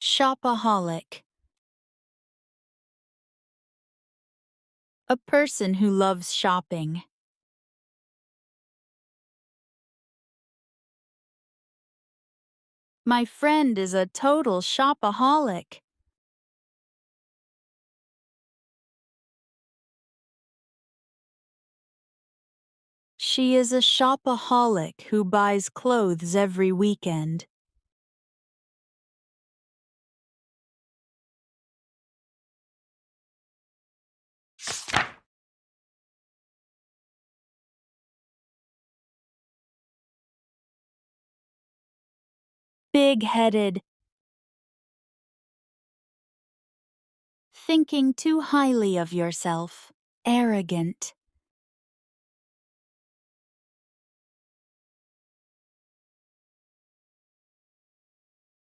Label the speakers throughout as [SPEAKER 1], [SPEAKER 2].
[SPEAKER 1] Shopaholic. A person who loves shopping. My friend is a total shopaholic. She is a shopaholic who buys clothes every weekend. Big-headed. Thinking too highly of yourself. Arrogant.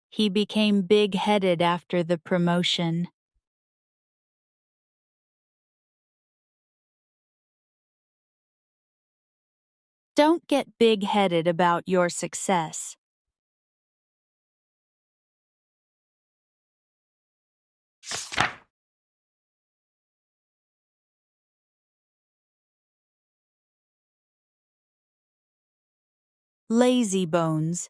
[SPEAKER 1] He became big-headed after the promotion. Don't get big-headed about your success. Lazy bones.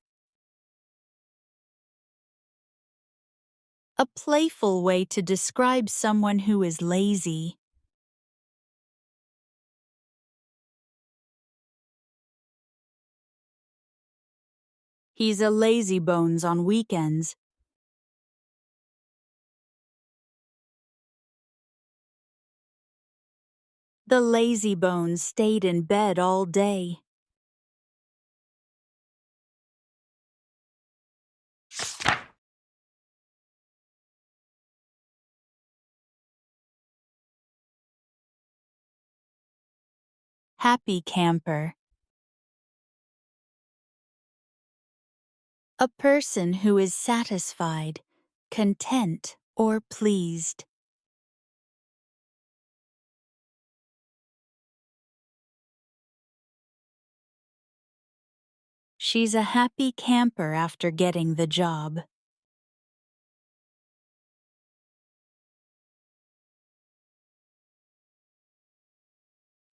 [SPEAKER 1] A playful way to describe someone who is lazy. He's a lazybones on weekends. The lazybones stayed in bed all day. Happy camper. A person who is satisfied, content, or pleased. She's a happy camper after getting the job.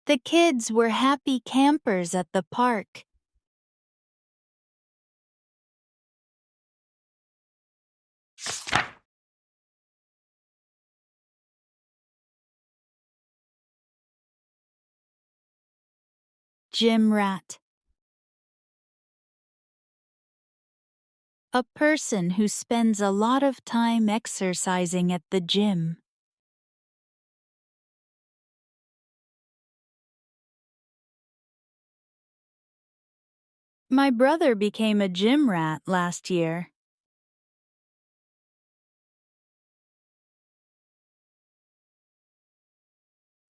[SPEAKER 1] The kids were happy campers at the park. Gym rat. A person who spends a lot of time exercising at the gym. My brother became a gym rat last year.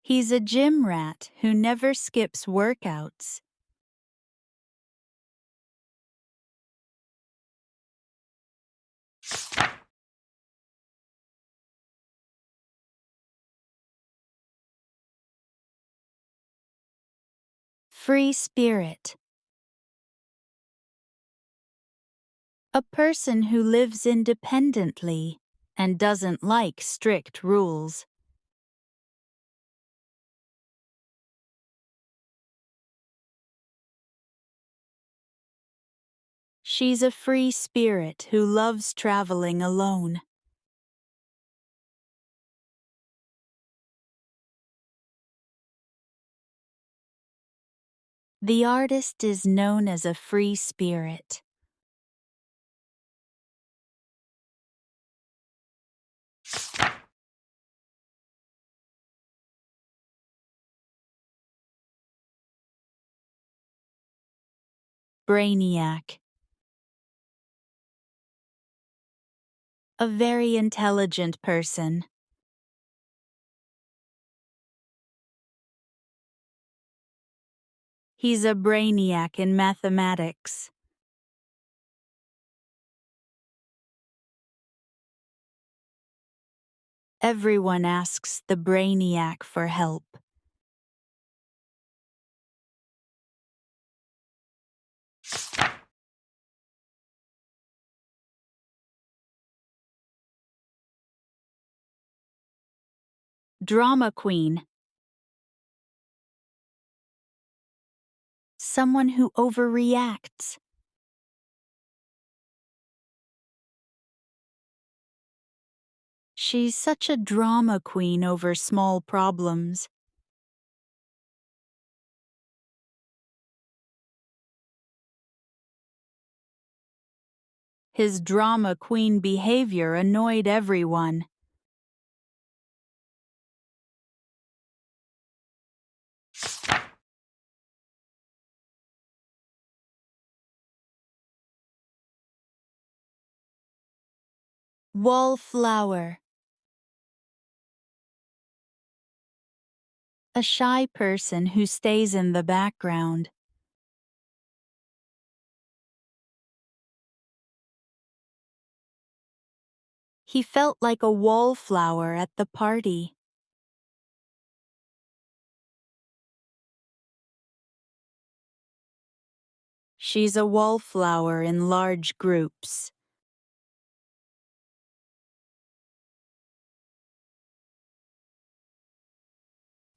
[SPEAKER 1] He's a gym rat who never skips workouts. Free spirit. A person who lives independently and doesn't like strict rules. She's a free spirit who loves traveling alone. The artist is known as a free spirit. Brainiac. A very intelligent person. He's a brainiac in mathematics. Everyone asks the brainiac for help. Drama queen. Someone who overreacts. She's such a drama queen over small problems. His drama queen behavior annoyed everyone. Wallflower. A shy person who stays in the background. He felt like a wallflower at the party. She's a wallflower in large groups.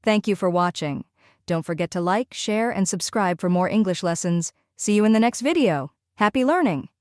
[SPEAKER 2] Thank you for watching. Don't forget to like, share, and subscribe for more English lessons. See you in the next video. Happy learning!